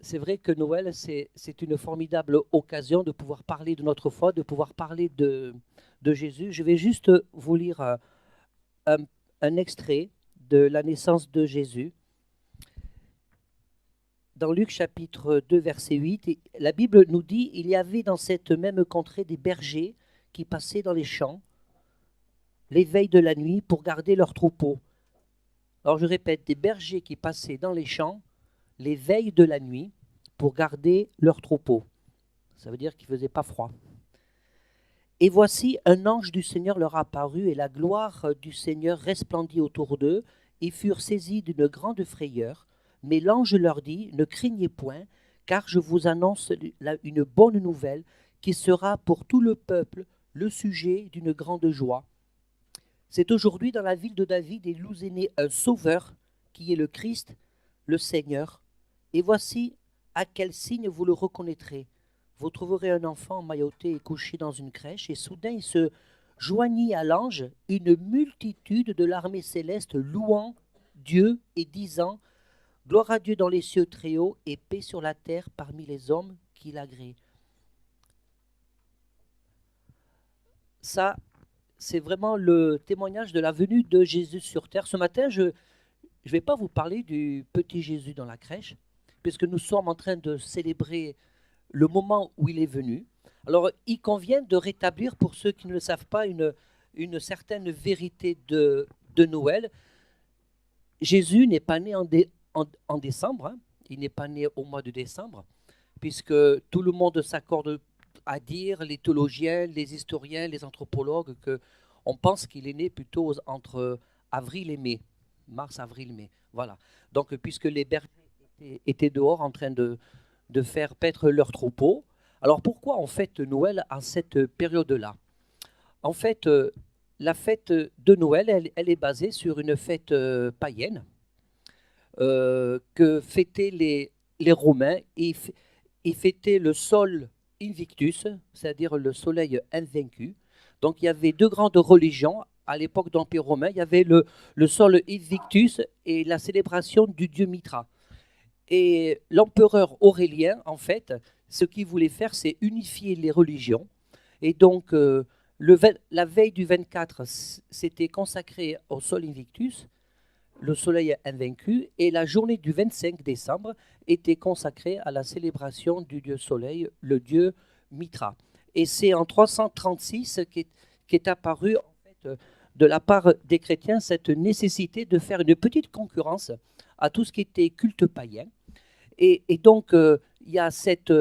c'est vrai que Noël, c'est une formidable occasion de pouvoir parler de notre foi, de pouvoir parler de Jésus. Je vais juste vous lire un, un extrait de la naissance de Jésus. Dans Luc chapitre 2, verset 8, la Bible nous dit, il y avait dans cette même contrée des bergers qui passaient dans les champs les veilles de la nuit pour garder leurs troupeaux. Alors je répète, des bergers qui passaient dans les champs les veilles de la nuit pour garder leurs troupeaux. Ça veut dire qu'il ne faisait pas froid. Et voici, un ange du Seigneur leur apparut, et la gloire du Seigneur resplendit autour d'eux. Ils furent saisis d'une grande frayeur. Mais l'ange leur dit, ne craignez point, car je vous annonce une bonne nouvelle qui sera pour tout le peuple le sujet d'une grande joie. C'est aujourd'hui dans la ville de David et nous est né un sauveur qui est le Christ, le Seigneur. Et voici à quel signe vous le reconnaîtrez. Vous trouverez un enfant emmailloté et couché dans une crèche, et soudain il se joignit à l'ange une multitude de l'armée céleste louant Dieu et disant « Gloire à Dieu dans les cieux très hauts et paix sur la terre parmi les hommes qui l'agréent. » Ça, c'est vraiment le témoignage de la venue de Jésus sur terre. Ce matin, je ne vais pas vous parler du petit Jésus dans la crèche, puisque nous sommes en train de célébrer le moment où il est venu. Alors, il convient de rétablir, pour ceux qui ne le savent pas, une certaine vérité de Noël. Jésus n'est pas né en décembre, hein. Il n'est pas né au mois de décembre, puisque tout le monde s'accorde à dire, les théologiens, les historiens, les anthropologues, qu'on pense qu'il est né plutôt entre avril et mai, mars, avril, mai. Voilà. Donc, puisque les bergers étaient dehors en train de faire paître leurs troupeaux. Alors pourquoi on fête Noël en cette période-là? En fait, la fête de Noël, elle est basée sur une fête païenne que fêtaient les Romains. Ils fêtaient le Sol Invictus, c'est-à-dire le soleil invaincu. Donc il y avait deux grandes religions à l'époque d'Empire romain. Il y avait le Sol Invictus et la célébration du dieu Mitra. Et l'empereur Aurélien, en fait, ce qu'il voulait faire, c'est unifier les religions. Et donc, la veille du 24, c'était consacré au Sol Invictus, le soleil invaincu, et la journée du 25 décembre était consacrée à la célébration du dieu soleil, le dieu Mitra. Et c'est en 336 qu'est apparue, en fait, de la part des chrétiens, cette nécessité de faire une petite concurrence à tout ce qui était culte païen. Et donc, il y a cette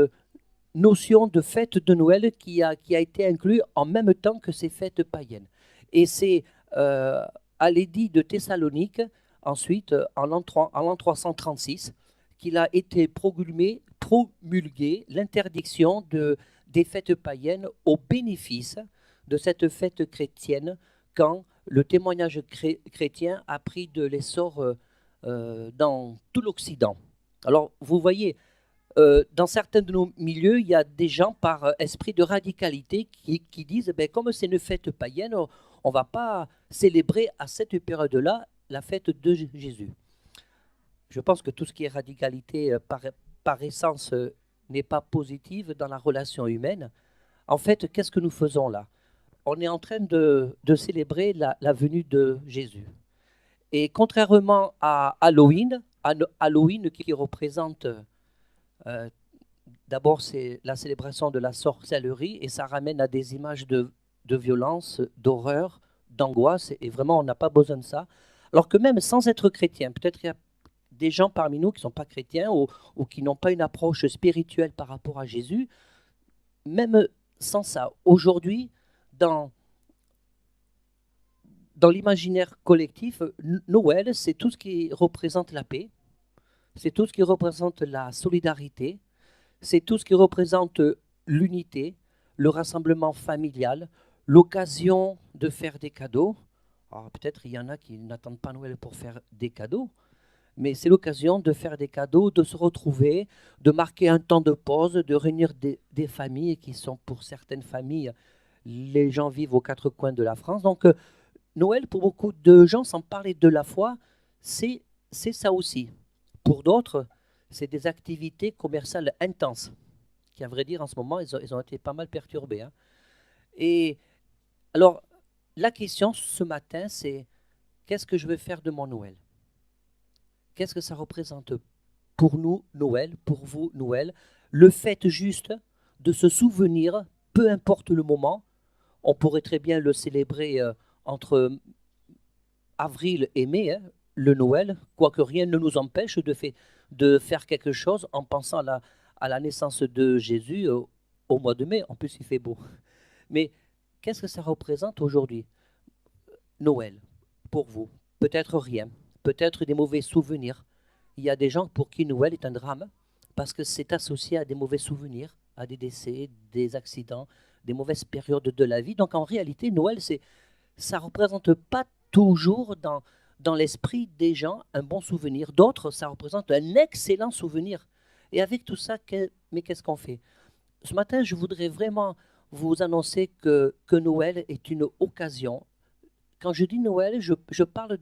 notion de fête de Noël qui a été inclue en même temps que ces fêtes païennes. Et c'est à l'édit de Thessalonique, ensuite, en l'an 336, qu'il a été promulgué l'interdiction des fêtes païennes au bénéfice de cette fête chrétienne quand le témoignage chrétien a pris de l'essor dans tout l'Occident. Alors, vous voyez, dans certains de nos milieux, il y a des gens par esprit de radicalité qui disent, comme c'est une fête païenne, on ne va pas célébrer à cette période-là la fête de Jésus. Je pense que tout ce qui est radicalité, par essence, n'est pas positive dans la relation humaine. En fait, qu'est-ce que nous faisons là? On est en train de célébrer la venue de Jésus. Et contrairement à Halloween qui représente, d'abord c'est la célébration de la sorcellerie, et ça ramène à des images de violence, d'horreur, d'angoisse, et vraiment on n'a pas besoin de ça. Alors que même sans être chrétien, peut-être il y a des gens parmi nous qui ne sont pas chrétiens ou qui n'ont pas une approche spirituelle par rapport à Jésus, même sans ça, aujourd'hui, dans l'imaginaire collectif, Noël, c'est tout ce qui représente la paix, c'est tout ce qui représente la solidarité, c'est tout ce qui représente l'unité, le rassemblement familial, l'occasion de faire des cadeaux. Alors peut-être il y en a qui n'attendent pas Noël pour faire des cadeaux, mais c'est l'occasion de faire des cadeaux, de se retrouver, de marquer un temps de pause, de réunir des familles qui sont pour certaines familles, les gens vivent aux quatre coins de la France. Donc Noël, pour beaucoup de gens, sans parler de la foi, c'est ça aussi. Pour d'autres, c'est des activités commerciales intenses, qui à vrai dire en ce moment, ils ont été pas mal perturbés, hein. Et alors, la question ce matin, c'est qu'est-ce que je veux faire de mon Noël? Qu'est-ce que ça représente pour nous, Noël, pour vous, Noël? Le fait juste de se souvenir, peu importe le moment, on pourrait très bien le célébrer entre avril et mai, hein, le Noël, quoique rien ne nous empêche de faire quelque chose en pensant à la naissance de Jésus au mois de mai. En plus, il fait beau. Mais qu'est-ce que ça représente aujourd'hui, Noël, pour vous? Peut-être rien, peut-être des mauvais souvenirs. Il y a des gens pour qui Noël est un drame parce que c'est associé à des mauvais souvenirs, à des décès, des accidents, des mauvaises périodes de la vie. Donc en réalité, Noël, ça ne représente pas toujours dans l'esprit des gens un bon souvenir. D'autres, ça représente un excellent souvenir. Et avec tout ça, mais qu'est-ce qu'on fait? Ce matin, je voudrais vraiment vous annoncer que Noël est une occasion. Quand je dis Noël, je parle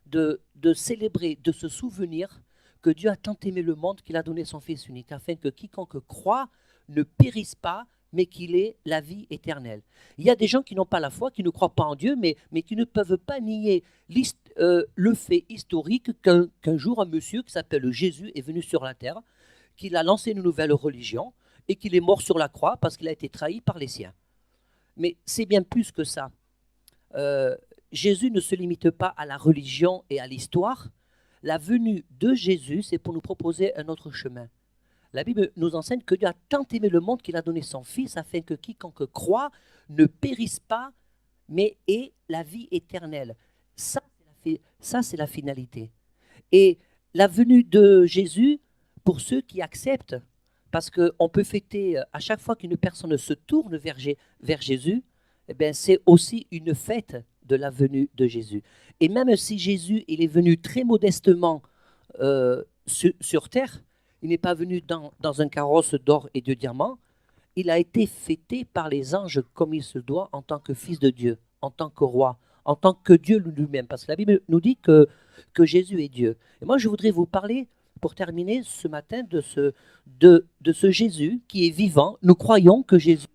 de célébrer, de se souvenir que Dieu a tant aimé le monde qu'il a donné son Fils unique, afin que quiconque croit ne périsse pas, mais qu'il ait la vie éternelle. Il y a des gens qui n'ont pas la foi, qui ne croient pas en Dieu, mais qui ne peuvent pas nier le fait historique qu'un jour un monsieur qui s'appelle Jésus est venu sur la terre, qu'il a lancé une nouvelle religion et qu'il est mort sur la croix parce qu'il a été trahi par les siens. Mais c'est bien plus que ça. Jésus ne se limite pas à la religion et à l'histoire. La venue de Jésus, c'est pour nous proposer un autre chemin. La Bible nous enseigne que Dieu a tant aimé le monde qu'il a donné son Fils afin que quiconque croit ne périsse pas, mais ait la vie éternelle. Ça, c'est la finalité. Et la venue de Jésus, pour ceux qui acceptent, parce qu'on peut fêter à chaque fois qu'une personne se tourne vers Jésus, eh bien, c'est aussi une fête de la venue de Jésus. Et même si Jésus il est venu très modestement sur terre, il n'est pas venu dans un carrosse d'or et de diamants, il a été fêté par les anges comme il se doit en tant que fils de Dieu, en tant que roi, en tant que Dieu lui-même, parce que la Bible nous dit que Jésus est Dieu. Et moi, je voudrais vous parler, pour terminer ce matin, de ce Jésus qui est vivant. Nous croyons que Jésus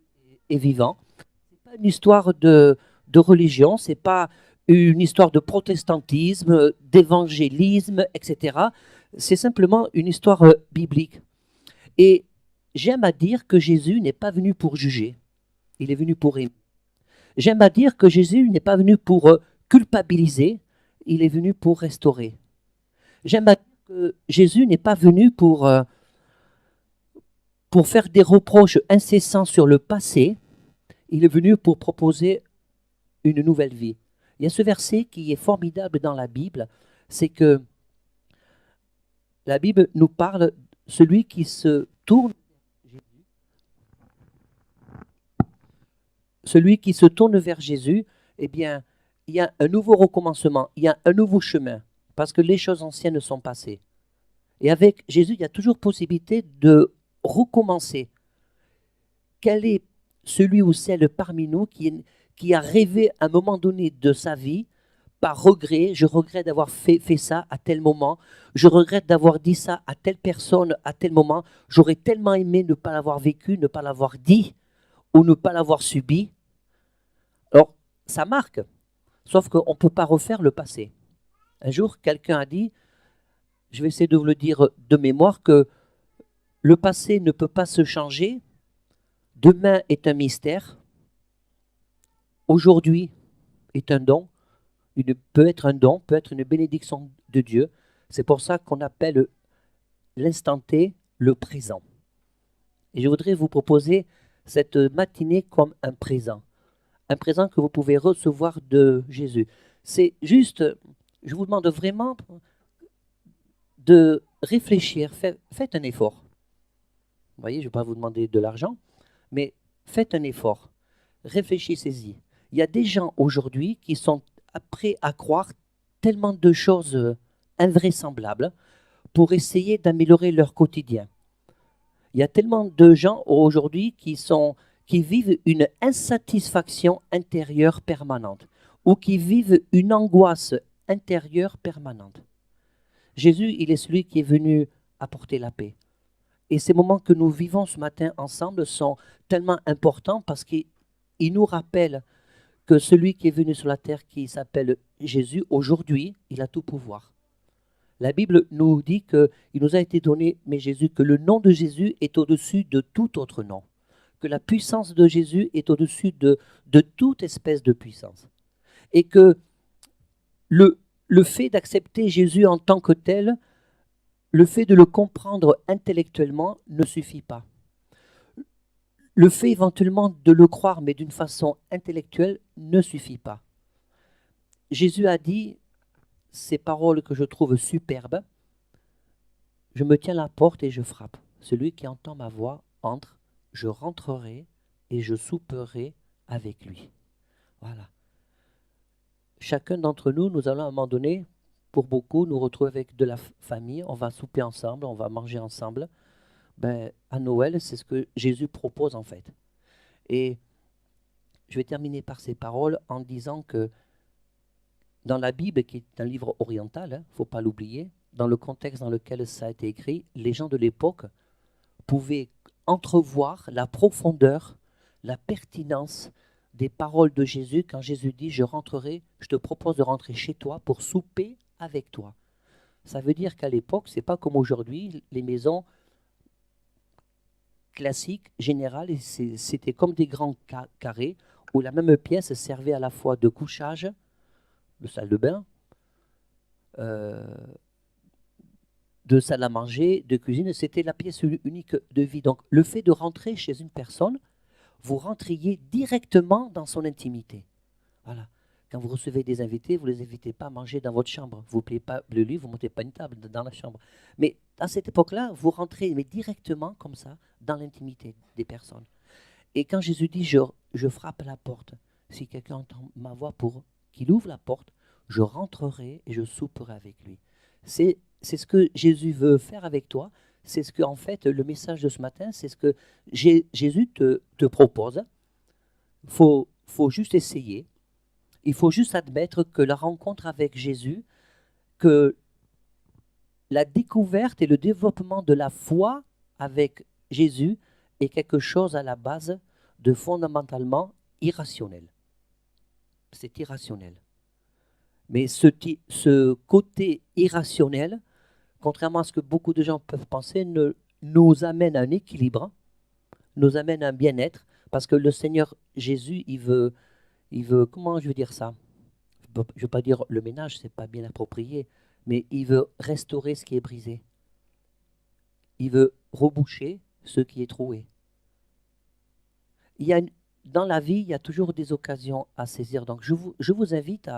est vivant. Ce n'est pas une histoire de religion, ce n'est pas une histoire de protestantisme, d'évangélisme, etc. C'est simplement une histoire biblique. Et j'aime à dire que Jésus n'est pas venu pour juger, il est venu pour aimer. J'aime à dire que Jésus n'est pas venu pour culpabiliser, il est venu pour restaurer. J'aime à dire que Jésus n'est pas venu pour faire des reproches incessants sur le passé, il est venu pour proposer une nouvelle vie. Il y a ce verset qui est formidable dans la Bible, c'est que la Bible nous parle, celui qui se tourne vers Jésus, eh bien, il y a un nouveau recommencement, il y a un nouveau chemin, parce que les choses anciennes sont passées. Et avec Jésus, il y a toujours possibilité de recommencer. Quel est celui ou celle parmi nous qui a rêvé à un moment donné de sa vie, par regret, je regrette d'avoir fait ça à tel moment, je regrette d'avoir dit ça à telle personne à tel moment, j'aurais tellement aimé ne pas l'avoir vécu, ne pas l'avoir dit, ou ne pas l'avoir subi. Alors, ça marque, sauf qu'on ne peut pas refaire le passé. Un jour, quelqu'un a dit, je vais essayer de vous le dire de mémoire, que le passé ne peut pas se changer, demain est un mystère, aujourd'hui est un don, peut être un don, peut être une bénédiction de Dieu. C'est pour ça qu'on appelle l'instant T le présent. Et je voudrais vous proposer cette matinée comme un présent que vous pouvez recevoir de Jésus. C'est juste, je vous demande vraiment de réfléchir, faites un effort. Vous voyez, je ne vais pas vous demander de l'argent, mais faites un effort, réfléchissez-y. Il y a des gens aujourd'hui qui sont prêts à croire tellement de choses invraisemblables pour essayer d'améliorer leur quotidien. Il y a tellement de gens aujourd'hui qui vivent une insatisfaction intérieure permanente ou qui vivent une angoisse intérieure permanente. Jésus, il est celui qui est venu apporter la paix. Et ces moments que nous vivons ce matin ensemble sont tellement importants parce qu'ils nous rappellent que celui qui est venu sur la terre, qui s'appelle Jésus, aujourd'hui, il a tout pouvoir. La Bible nous dit qu'il nous a été donné, mais Jésus, que le nom de Jésus est au-dessus de tout autre nom, que la puissance de Jésus est au-dessus de toute espèce de puissance. Et que le fait d'accepter Jésus en tant que tel, le fait de le comprendre intellectuellement ne suffit pas. Le fait éventuellement de le croire, mais d'une façon intellectuelle, ne suffit pas. Jésus a dit ces paroles que je trouve superbes. Je me tiens à la porte et je frappe. Celui qui entend ma voix entre, je rentrerai et je souperai avec lui. Voilà. Chacun d'entre nous, nous allons à un moment donné, pour beaucoup, nous retrouver avec de la famille. On va souper ensemble, on va manger ensemble. À Noël, c'est ce que Jésus propose en fait. Et je vais terminer par ces paroles en disant que dans la Bible, qui est un livre oriental, il ne faut pas l'oublier, dans le contexte dans lequel ça a été écrit, les gens de l'époque pouvaient entrevoir la profondeur, la pertinence des paroles de Jésus quand Jésus dit « Je rentrerai, je te propose de rentrer chez toi pour souper avec toi ». Ça veut dire qu'à l'époque, ce n'est pas comme aujourd'hui, les maisons classiques, générales, c'était comme des grands carrés où la même pièce servait à la fois de couchage, de salle de bain, de salle à manger, de cuisine, c'était la pièce unique de vie. Donc le fait de rentrer chez une personne, vous rentriez directement dans son intimité. Voilà. Quand vous recevez des invités, vous ne les invitez pas à manger dans votre chambre. Vous ne pliez pas le lit, vous ne montez pas une table dans la chambre. Mais à cette époque-là, vous rentrez mais directement comme ça dans l'intimité des personnes. Et quand Jésus dit je frappe à la porte, si quelqu'un entend ma voix pour qu'il ouvre la porte, je rentrerai et je souperai avec lui. C'est ce que Jésus veut faire avec toi. C'est ce que, en fait, le message de ce matin, c'est ce que Jésus te propose. Il faut juste essayer. Il faut juste admettre que la rencontre avec Jésus, que la découverte et le développement de la foi avec Jésus est quelque chose à la base de fondamentalement irrationnel. C'est irrationnel. Mais ce côté irrationnel, contrairement à ce que beaucoup de gens peuvent penser, nous amène à un équilibre, nous amène à un bien-être, parce que le Seigneur Jésus, il veut, comment je veux dire ça? Je ne veux pas dire le ménage, ce n'est pas bien approprié, mais il veut restaurer ce qui est brisé. Il veut reboucher ce qui est troué. Dans la vie, il y a toujours des occasions à saisir. Donc je vous invite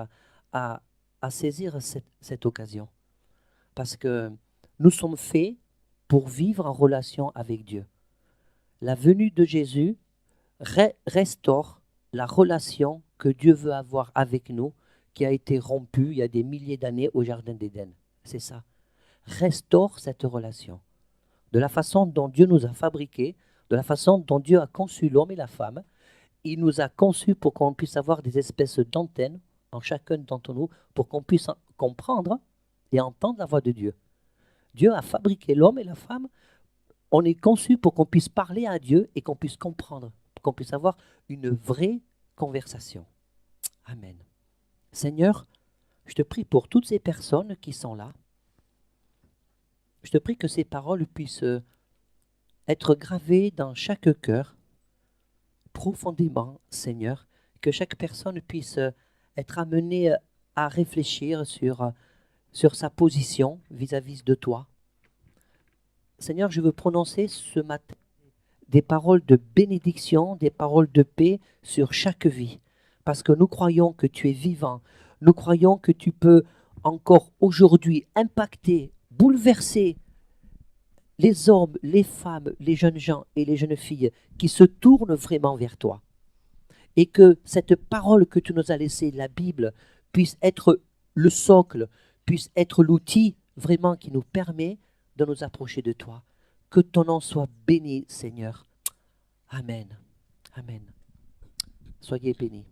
à saisir cette occasion. Parce que nous sommes faits pour vivre en relation avec Dieu. La venue de Jésus restaure la relation que Dieu veut avoir avec nous, qui a été rompue il y a des milliers d'années au Jardin d'Éden. C'est ça. Restaure cette relation. De la façon dont Dieu nous a fabriqués, de la façon dont Dieu a conçu l'homme et la femme, il nous a conçus pour qu'on puisse avoir des espèces d'antennes en chacun d'entre nous, pour qu'on puisse comprendre et entendre la voix de Dieu. Dieu a fabriqué l'homme et la femme. On est conçu pour qu'on puisse parler à Dieu et qu'on puisse comprendre, qu'on puisse avoir une vraie conversation. Amen. Seigneur, je te prie pour toutes ces personnes qui sont là. Je te prie que ces paroles puissent être gravées dans chaque cœur, profondément, Seigneur, que chaque personne puisse être amenée à réfléchir sur sa position vis-à-vis de toi. Seigneur, je veux prononcer ce matin des paroles de bénédiction, des paroles de paix sur chaque vie, parce que nous croyons que tu es vivant, nous croyons que tu peux encore aujourd'hui impacter, bouleverser les hommes, les femmes, les jeunes gens et les jeunes filles qui se tournent vraiment vers toi. Et que cette parole que tu nous as laissée, la Bible, puisse être le socle, puisse être l'outil vraiment qui nous permet de nous approcher de toi. Que ton nom soit béni, Seigneur. Amen. Amen. Soyez bénis.